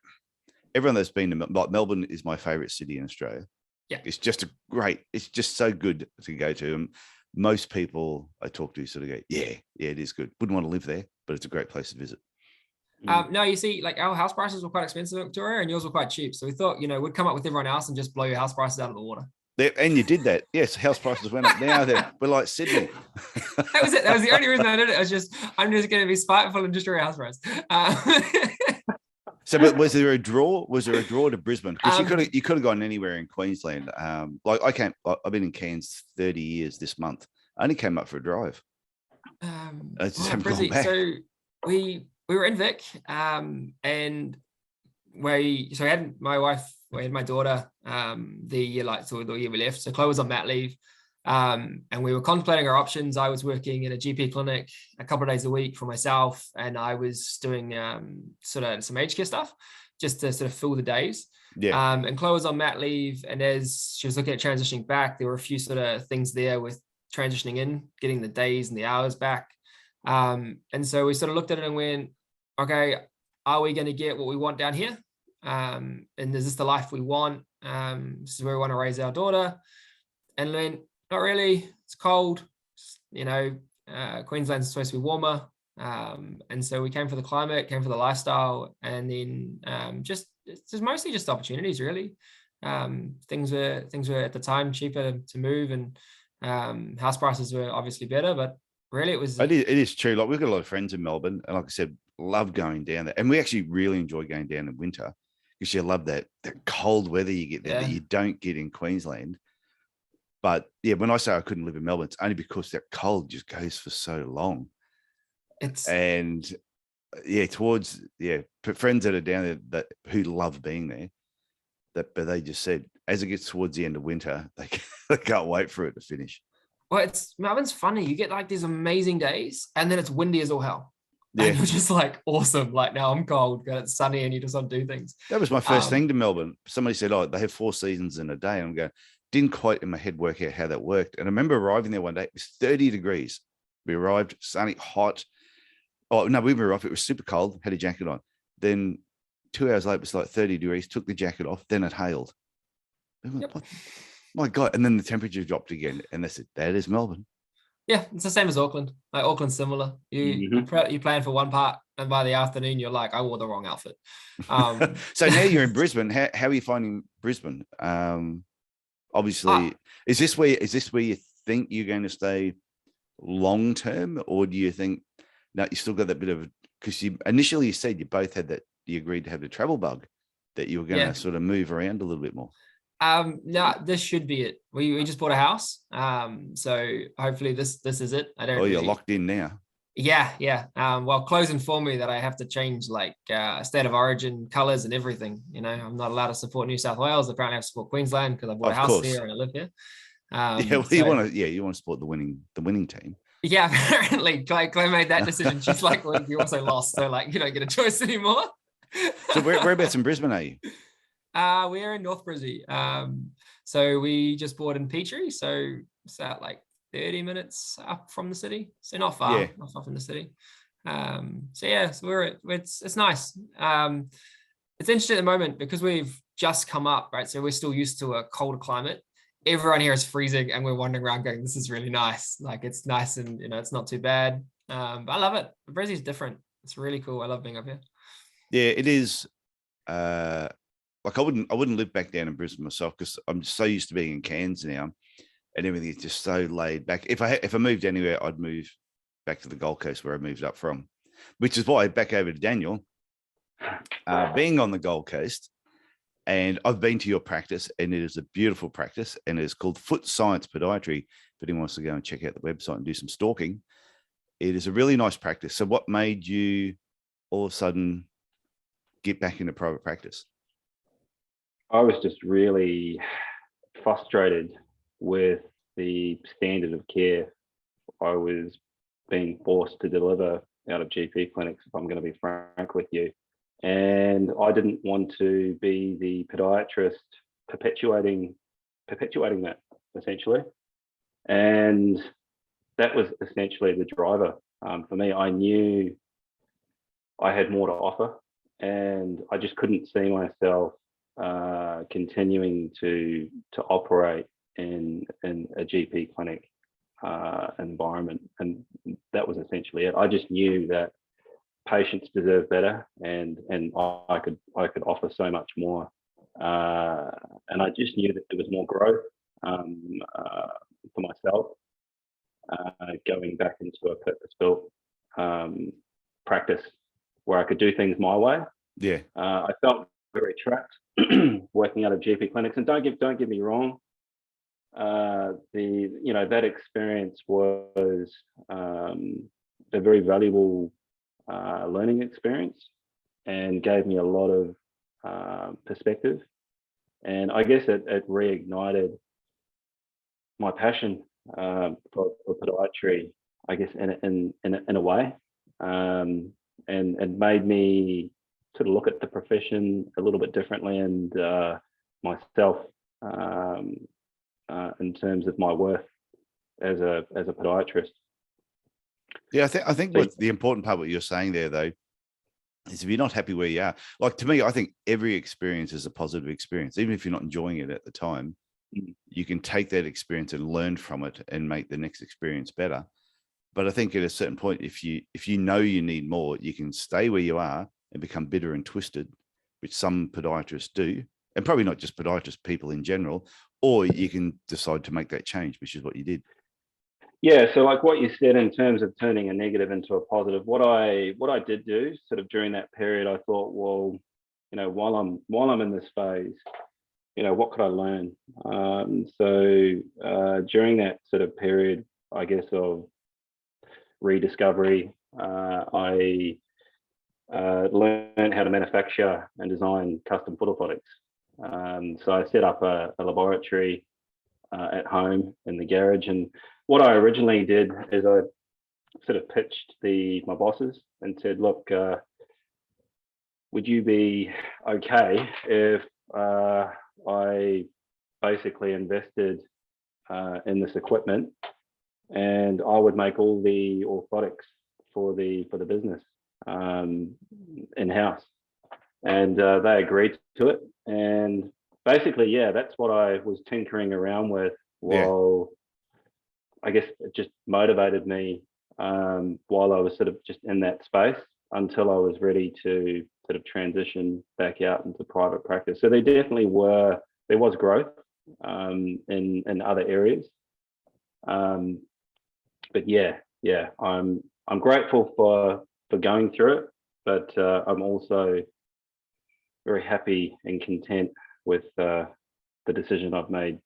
Speaker 1: everyone that's been to, like Melbourne is my favorite city in Australia.
Speaker 3: Yeah.
Speaker 1: It's just it's just so good to go to. And most people I talk to sort of go, yeah, it is good. Wouldn't want to live there, but it's a great place to visit.
Speaker 3: No, you see, like our house prices were quite expensive in Victoria, and yours were quite cheap. So we thought, we'd come up with everyone else and just blow your house prices out of the water.
Speaker 1: And you did that. Yes, house prices went up. Now we're like Sydney.
Speaker 3: That was it. That was the only reason I did it. I'm just going to be spiteful and destroy your house price.
Speaker 1: So, but was there a draw? Was there a draw to Brisbane? Because you could have gone anywhere in Queensland. Like I've been in Cairns 30 years this month. I only came up for a drive. I just haven't gone back.
Speaker 3: So we were in Vic, and we had my wife, we had my daughter the year we left. So Chloe was on mat leave, and we were contemplating our options. I was working in a GP clinic a couple of days a week for myself, and I was doing sort of some aged care stuff just to sort of fill the days.
Speaker 1: Yeah.
Speaker 3: And Chloe was on mat leave, and as she was looking at transitioning back, there were a few sort of things there with transitioning in, getting the days and the hours back. And so we sort of looked at it and went, okay, are we going to get what we want down here? And is this the life we want? This is where we want to raise our daughter. And then not really, it's cold, Queensland's supposed to be warmer. And so we came for the climate, came for the lifestyle, and then it's just mostly just opportunities, really. Things were at the time cheaper to move, and house prices were obviously better, but really it is
Speaker 1: true. Like we've got a lot of friends in Melbourne, and like I said, love going down there, and we actually really enjoy going down in winter because you love that cold weather you get there that you don't get in Queensland. But yeah, when I say I couldn't live in Melbourne, it's only because that cold just goes for so long. Friends that are down there who love being there, but they just said as it gets towards the end of winter, they can't wait for it to finish.
Speaker 3: Well, Melbourne's funny. You get like these amazing days, and then it's windy as all hell. Yeah. And you're just like, awesome. Like now I'm cold, and it's sunny, and you just want to do things.
Speaker 1: That was my first thing to Melbourne. Somebody said, "Oh, they have 4 seasons in a day." And I'm going, didn't quite in my head work out how that worked. And I remember arriving there one day. It was 30 degrees. We arrived, sunny, hot. Oh no, we arrived. It was super cold. Had a jacket on. Then 2 hours later, it was like 30 degrees. Took the jacket off. Then it hailed. Yep. My God. And then the temperature dropped again. And they said, that is Melbourne.
Speaker 3: Yeah, it's the same as Auckland. Like Auckland's similar. You plan for one part, and by the afternoon, you're like, I wore the wrong outfit.
Speaker 1: So now you're in Brisbane. How are you finding Brisbane? Obviously, is this where you think you're going to stay long term, or do you think no, you still got that bit of, because you initially said you both had that, you agreed to have the travel bug, that you were going to sort of move around a little bit more.
Speaker 3: No, this should be it. We just bought a house. So hopefully this is it. I don't
Speaker 1: Oh, you're
Speaker 3: really,
Speaker 1: locked in now.
Speaker 3: yeah. Well, Close informed me that I have to change like state of origin colors and everything. I'm not allowed to support New South Wales. Apparently I have to support Queensland because I bought a
Speaker 1: Of
Speaker 3: house
Speaker 1: course.
Speaker 3: there and I live here.
Speaker 1: Yeah, well,
Speaker 3: So
Speaker 1: you want to support the winning team.
Speaker 3: yeah, apparently Clay made that decision. She's like, well, you also lost. So like, you don't get a choice anymore.
Speaker 1: So whereabouts in Brisbane are you?
Speaker 3: We're in North Brisbane. So we just bought in Petrie. So it's at like 30 minutes up from the city. So not far,
Speaker 1: Yeah.
Speaker 3: not far from the city. So yeah, so it's nice. It's interesting at the moment because we've just come up, right? So we're still used to a colder climate. Everyone here is freezing and we're wandering around going, this is really nice. Like it's nice and it's not too bad. But I love it. Brisbane's different. It's really cool. I love being up here.
Speaker 1: Yeah, it is. Like I wouldn't live back down in Brisbane myself because I'm so used to being in Cairns now, and everything is just so laid back. If I moved anywhere, I'd move back to the Gold Coast where I moved up from, which is why back over to Daniel, being on the Gold Coast, and I've been to your practice, and it is a beautiful practice, and it is called Foot Science Podiatry. If anyone wants to go and check out the website and do some stalking, it is a really nice practice. So, what made you all of a sudden get back into private practice?
Speaker 2: I was just really frustrated with the standard of care I was being forced to deliver out of GP clinics, if I'm going to be frank with you. And I didn't want to be the podiatrist perpetuating that, essentially. And that was essentially the driver for me. I knew I had more to offer, and I just couldn't see myself continuing to operate in a GP clinic environment, and that was essentially it. I just knew that patients deserve better, and I could offer so much more, and I just knew that there was more growth for myself going back into a purpose-built practice where I could do things my way.
Speaker 1: Yeah,
Speaker 2: I felt very trapped working out of GP clinics, and don't get me wrong. That experience was a very valuable learning experience and gave me a lot of perspective. And I guess it reignited my passion for podiatry, I guess, in a way, and made me sort of look at the profession a little bit differently, and myself in terms of my worth as a podiatrist.
Speaker 1: yeah. I think what the important part what you're saying there though is if you're not happy where you are, like to me, I think every experience is a positive experience, even if you're not enjoying it at the time. You can take that experience and learn from it and make the next experience better. But I think at a certain point, if you know you need more, you can stay where you are and become bitter and twisted, which some podiatrists do, and probably not just podiatrists, people in general, or you can decide to make that change, which is what you did.
Speaker 2: Yeah, so like what you said in terms of turning a negative into a positive, what I did do sort of during that period, I thought, well, while I'm in this phase, what could I learn? So during that sort of period, I guess, of rediscovery, I learned how to manufacture and design custom foot orthotics. So I set up a laboratory at home in the garage, and what I originally did is I sort of pitched my bosses and said, look, would you be okay if I basically invested in this equipment, and I would make all the orthotics for the business in-house? And they agreed to it. And basically, yeah, that's what I was tinkering around with while I guess it just motivated me while I was sort of just in that space until I was ready to sort of transition back out into private practice. So there was growth in other areas. But yeah, I'm grateful for going through it, but I'm also very happy and content with the decision I've made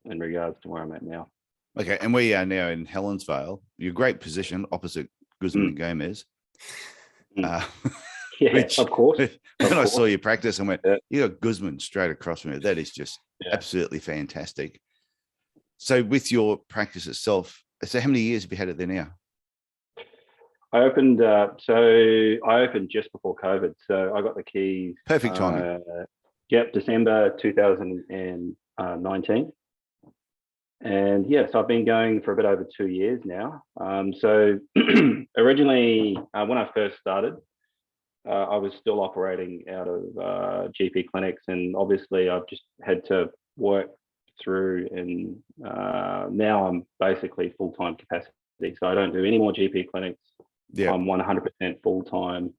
Speaker 2: in regards to where I'm at now.
Speaker 1: Okay, and we are now in Helensvale. Your great position opposite Guzman and Gomez.
Speaker 2: Yeah,
Speaker 1: Which,
Speaker 2: of course.
Speaker 1: When I saw you practice, I went,
Speaker 2: Yeah.
Speaker 1: you got Guzman straight across from me. That is just absolutely fantastic. So with your practice itself, so how many years have you had it there now?
Speaker 2: I opened just before COVID. So I got the keys.
Speaker 1: Perfect timing.
Speaker 2: December 2019. And yes, I've been going for a bit over 2 years now. So originally, when I first started, I was still operating out of GP clinics, and obviously I've just had to work through, and now I'm basically full-time capacity. So I don't do any more GP clinics. Yeah. I'm 100% full-time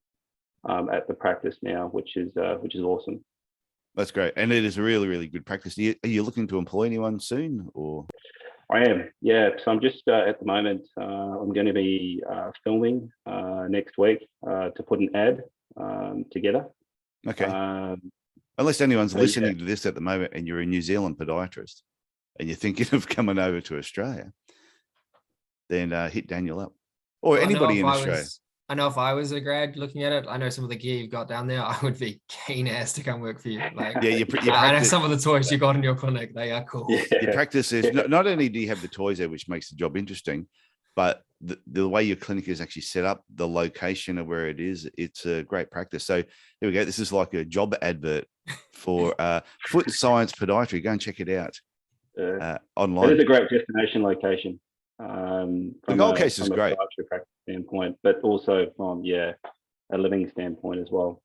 Speaker 2: at the practice now, which is awesome.
Speaker 1: That's great. And it is a really, really good practice. Are you looking to employ anyone soon, or?
Speaker 2: I am, yeah. So I'm just at the moment, I'm going to be filming next week to put an ad together.
Speaker 1: Okay. Unless anyone's listening to this at the moment and you're a New Zealand podiatrist and you're thinking of coming over to Australia, then hit Daniel up, or anybody in Australia.
Speaker 3: I know if I was a grad looking at it, I know some of the gear you've got down there, I would be keen as to come work for you. Like,
Speaker 1: yeah,
Speaker 3: I know some of the toys you got in your clinic, they are cool.
Speaker 2: Yeah.
Speaker 1: Your practice is not only do you have the toys there, which makes the job interesting, but the way your clinic is actually set up, the location of where it is, it's a great practice. So there we go. This is like a job advert for Foot Science Podiatry. Go and check it out online.
Speaker 2: It is a great destination location.
Speaker 1: The Gold Coast is great.
Speaker 2: From a practice standpoint, but also from a living standpoint as well.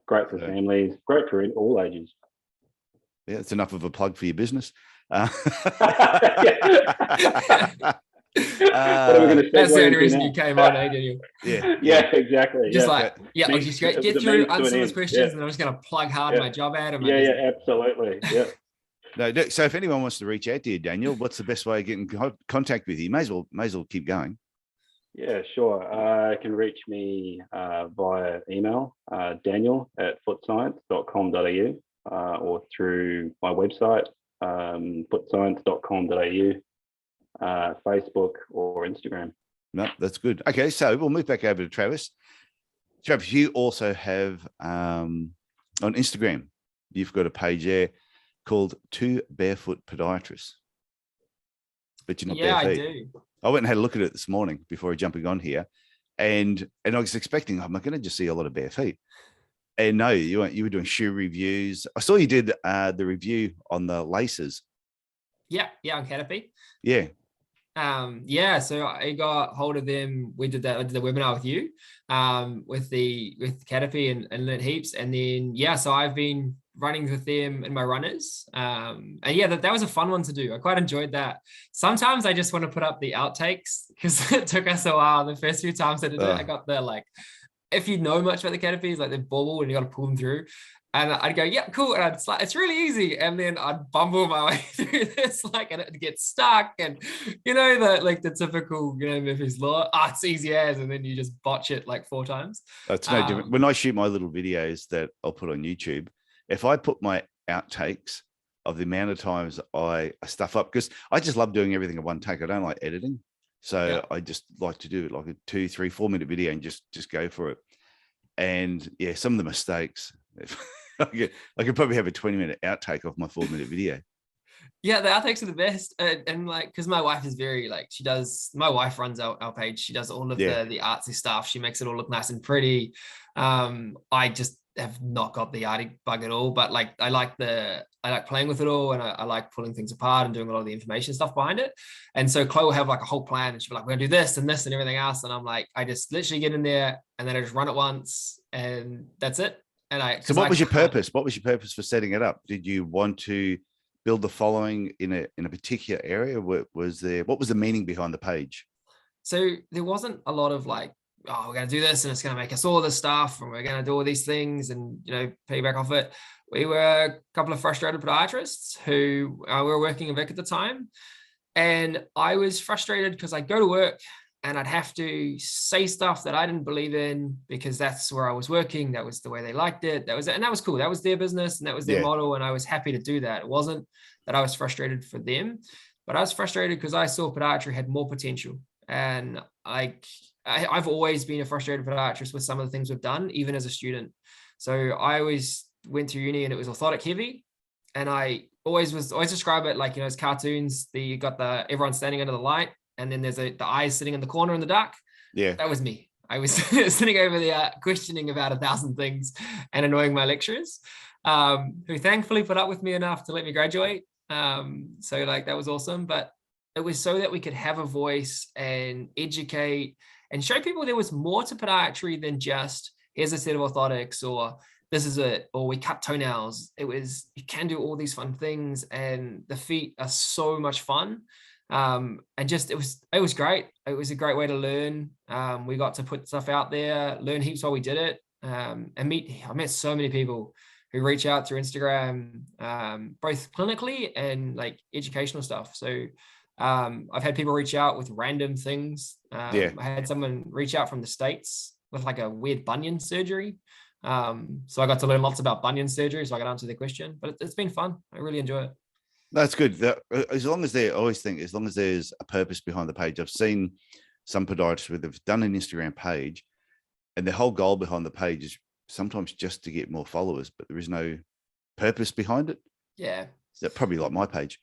Speaker 2: Great for families, great for all ages.
Speaker 1: Yeah, it's enough of a plug for your business.
Speaker 3: That's the only reason you came on, didn't you?
Speaker 2: Yeah, exactly.
Speaker 3: Just I'll just get through, answer those questions, and I'm just going to plug hard my job ad. And
Speaker 2: Absolutely. Yeah.
Speaker 1: No, so if anyone wants to reach out to you, Daniel, what's the best way of getting in contact with you? May as well keep going.
Speaker 2: Yeah, sure. You can reach me via email, daniel@footscience.com.au, or through my website, footscience.com.au, Facebook or Instagram.
Speaker 1: No, that's good. Okay, so we'll move back over to Travis. Travis, you also have on Instagram, you've got a page there called Two Barefoot Podiatrists. But you're not bare feet.
Speaker 3: I do.
Speaker 1: I went and had a look at it this morning before jumping on here, and I was expecting, I'm going to just see a lot of bare feet. And no, you were doing shoe reviews. I saw you did the review on the laces.
Speaker 3: Yeah, on Canopy.
Speaker 1: Yeah.
Speaker 3: So I got hold of them. I did the webinar with you, with Canopy and learned heaps. And then, so I've been running with them and my runners. That was a fun one to do. I quite enjoyed that. Sometimes I just want to put up the outtakes because it took us a while. The first few times I did it, I got the, if you know much about the Canopies, like the bauble and you got to pull them through. And I'd go, yeah, cool. And I'd it's really easy. And then I'd bumble my way through this, and it gets stuck. And the typical, Murphy's Law, it's easy as, and then you just botch it 4 times.
Speaker 1: That's no different. When I shoot my little videos that I'll put on YouTube, if I put my outtakes of the amount of times I stuff up, because I just love doing everything in one take. I don't like editing. So I just like to do like a 2, 3, 4 minute video and just go for it. And some of the mistakes, I could probably have a 20-minute outtake of my 4-minute video.
Speaker 3: Yeah, the outtakes are the best. And because my wife is very my wife runs our page. She does all of the artsy stuff. She makes it all look nice and pretty. I just have not got the arty bug at all, but I like playing with it all, and I like pulling things apart and doing a lot of the information stuff behind it. And so Chloe will have a whole plan, and she'll be like, we're gonna do this and this and everything else. And I'm like, I just literally get in there and then I just run it once and that's it. And
Speaker 1: so what was your purpose? What was your purpose for setting it up? Did you want to build the following in a particular area? What was the meaning behind the page?
Speaker 3: So there wasn't a lot of we're going to do this and it's going to make us all this stuff and we're going to do all these things and, piggyback off it. We were a couple of frustrated podiatrists who we were working in Vic at the time. And I was frustrated because I go to work and I'd have to say stuff that I didn't believe in because that's where I was working. That was the way they liked it. And that was cool. That was their business and that was their model. And I was happy to do that. It wasn't that I was frustrated for them, but I was frustrated because I saw podiatry had more potential. And I've always been a frustrated podiatrist with some of the things we've done, even as a student. So I always went through uni and it was orthotic heavy. And I always describe it like, as cartoons, you got everyone standing under the light. And then there's the eyes sitting in the corner in the dark.
Speaker 1: Yeah.
Speaker 3: That was me. I was sitting over there questioning about 1,000 things and annoying my lecturers, who thankfully put up with me enough to let me graduate. So that was awesome. But it was so that we could have a voice and educate and show people there was more to podiatry than just, here's a set of orthotics, or this is it, or we cut toenails. It was, you can do all these fun things and the feet are so much fun. And just, it was great. It was a great way to learn. We got to put stuff out there, learn heaps while we did it. And I met so many people who reach out through Instagram, both clinically and educational stuff. So I've had people reach out with random things. I had someone reach out from the States with a weird bunion surgery. So I got to learn lots about bunion surgery so I could answer their question, but it's been fun. I really enjoy it.
Speaker 1: That's good. As long as I always think, as long as there's a purpose behind the page. I've seen some podiatrists where they've done an Instagram page and the whole goal behind the page is sometimes just to get more followers, but there is no purpose behind it.
Speaker 3: Yeah.
Speaker 1: That's probably like my page.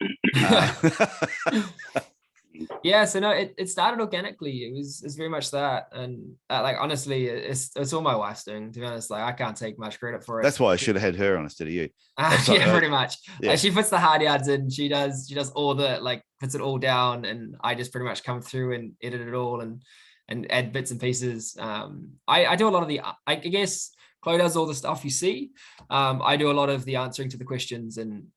Speaker 3: Yeah, so no, it started organically. It's very much that, and honestly, it's all my wife's doing. To be honest, I can't take much credit for it.
Speaker 1: That's why I should have had her on instead of you.
Speaker 3: Yeah, pretty much.
Speaker 1: Yeah.
Speaker 3: She puts the hard yards in. She does all the puts it all down, and I just pretty much come through and edit it all and add bits and pieces. I do a lot of I guess Chloe does all the stuff you see. I do a lot of the answering to the questions and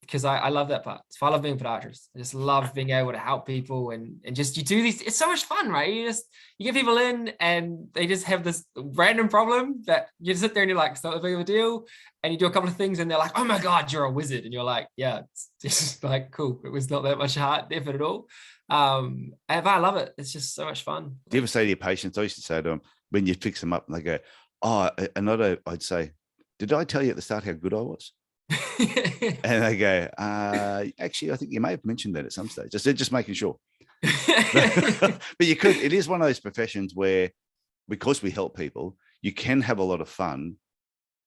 Speaker 3: because I love that part. I love being a podiatrist. I just love being able to help people and just you do these. It's so much fun, right? You get people in and they just have this random problem that you just sit there and you're like, it's not that big of a deal. And you do a couple of things and they're like, oh my God, you're a wizard. And you're like, yeah, it's just cool. It was not that much hard effort at all. And I love it. It's just so much fun.
Speaker 1: Do you ever say to your patients, I used to say to them, when you fix them up and they go, oh, I'd say, did I tell you at the start how good I was? And they go, actually, I think you may have mentioned that at some stage. I said, just making sure. But it is one of those professions where, because we help people, you can have a lot of fun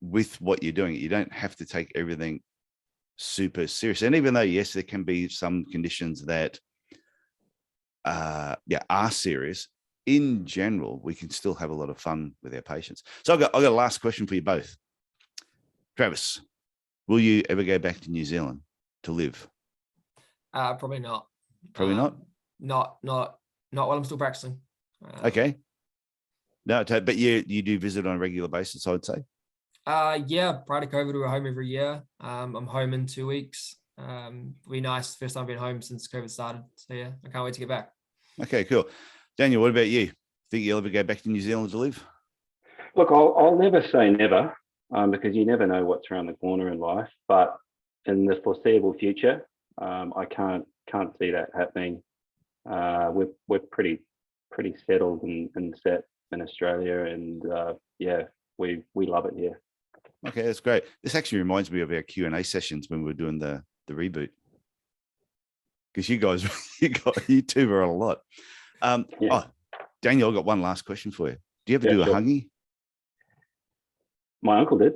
Speaker 1: with what you're doing. You don't have to take everything super serious. And even though, yes, there can be some conditions that are serious, in general, we can still have a lot of fun with our patients. So I've got a last question for you both. Travis, will you ever go back to New Zealand to live?
Speaker 3: Probably not.
Speaker 1: Probably not?
Speaker 3: Not while I'm still practicing.
Speaker 1: Okay. No, but you do visit on a regular basis, I would say?
Speaker 3: Yeah, prior to COVID, we were home every year. I'm home in 2 weeks. It'll be nice. First time I've been home since COVID started. So yeah, I can't wait to get back.
Speaker 1: Okay, cool. Daniel, what about you? Think you'll ever go back to New Zealand to live?
Speaker 2: Look, I'll never say never, because you never know what's around the corner in life. But in the foreseeable future, I can't see that happening. We're pretty settled and set in Australia, and we love it here.
Speaker 1: Okay, that's great. This actually reminds me of our Q&A sessions when we were doing the reboot, because you two were on a lot. Oh, Daniel, I've got one last question for you. Do you ever do a hungy?
Speaker 2: My uncle did.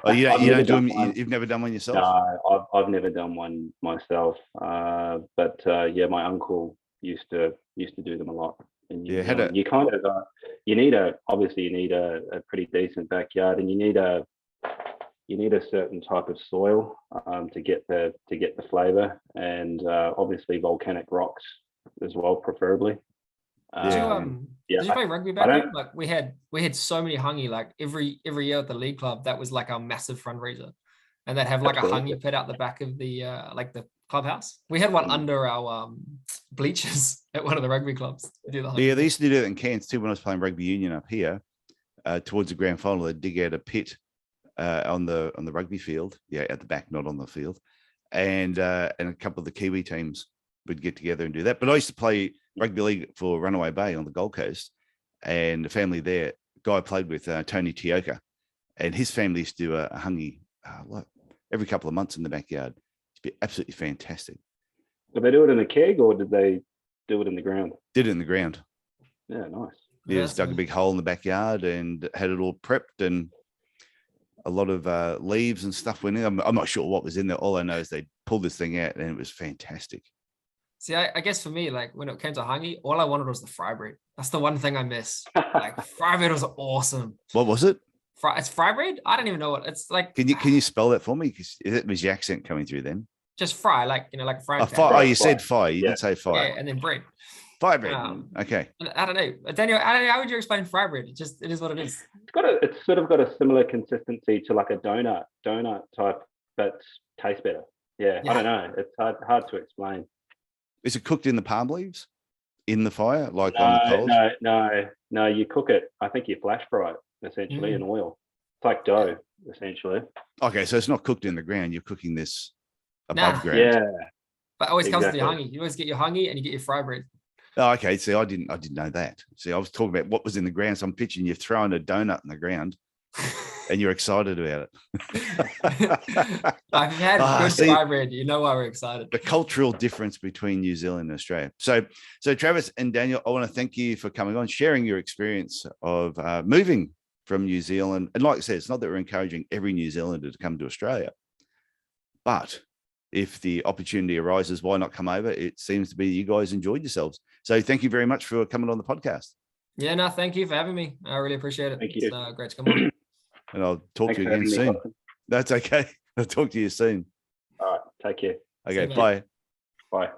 Speaker 1: Oh, you don't do them? You've never done one yourself?
Speaker 2: No, I've never done one myself. But my uncle used to do them a lot. You need a pretty decent backyard, and you need a certain type of soil to get the flavor, and obviously volcanic rocks as well, preferably.
Speaker 3: Did you play rugby back then? We had so many hungy, every year at the league club. That was our massive fundraiser, and they'd have a hungy pit out the back of the the clubhouse. We had one under our bleachers at one of the rugby clubs.
Speaker 1: Yeah, they used to do that in Cairns too when I was playing rugby union up here. Towards the grand final, they'd dig out a pit on the rugby field, at the back, not on the field, and a couple of the Kiwi teams would get together and do that. But I used to play rugby league for Runaway Bay on the Gold Coast, and the family there, guy I played with, Tony Tioka, and his family used to do a hungy every couple of months in the backyard. It'd be absolutely fantastic.
Speaker 2: Did they do it in a keg or did they do it in the ground?
Speaker 1: Did it in the ground.
Speaker 2: Yeah, nice.
Speaker 1: Yeah, just dug a big hole in the backyard and had it all prepped, and a lot of leaves and stuff went in. I'm not sure what was in there. All I know is they pulled this thing out and it was fantastic.
Speaker 3: See, I guess for me, like when it came to hungy, all I wanted was the fry bread. That's the one thing I miss. Like fry bread was awesome.
Speaker 1: What was it?
Speaker 3: It's fry bread? I don't even know what it's like.
Speaker 1: Can you spell that for me? Because it was your accent coming through then.
Speaker 3: Just fry, like, like frying pan.
Speaker 1: Oh, you said fire. You did say fire.
Speaker 3: Yeah, and then bread.
Speaker 1: Fire bread. Okay.
Speaker 3: I don't know. Daniel, how would you explain fry bread? It is what it is.
Speaker 2: It's sort of got a similar consistency to like a donut type, but tastes better. Yeah. I don't know. It's hard to explain.
Speaker 1: Is it cooked in the palm leaves? In the fire? Like on the coals?
Speaker 2: No, you cook it. I think you flash fry it essentially in oil. It's like dough, essentially.
Speaker 1: Okay, so it's not cooked in the ground. You're cooking this above ground.
Speaker 2: Yeah.
Speaker 3: But it always comes to your hungy. You always get your hungy and you get your fry bread.
Speaker 1: Oh, okay. See, I didn't know that. See, I was talking about what was in the ground. So I'm picturing you throwing a donut in the ground and you're excited about it.
Speaker 3: I've had good fry bread. You know why we're excited.
Speaker 1: The cultural difference between New Zealand and Australia. So Travis and Daniel, I want to thank you for coming on, sharing your experience of moving from New Zealand. And like I said, it's not that we're encouraging every New Zealander to come to Australia, but if the opportunity arises, why not come over? It seems to be you guys enjoyed yourselves. So thank you very much for coming on the podcast.
Speaker 3: Yeah, no, thank you for having me. I really appreciate it.
Speaker 2: Thank you.
Speaker 3: It's great to come on.
Speaker 1: And I'll talk to you again soon. That's okay. I'll talk to you soon.
Speaker 2: All right. Take care.
Speaker 1: Okay. Bye.
Speaker 2: Bye.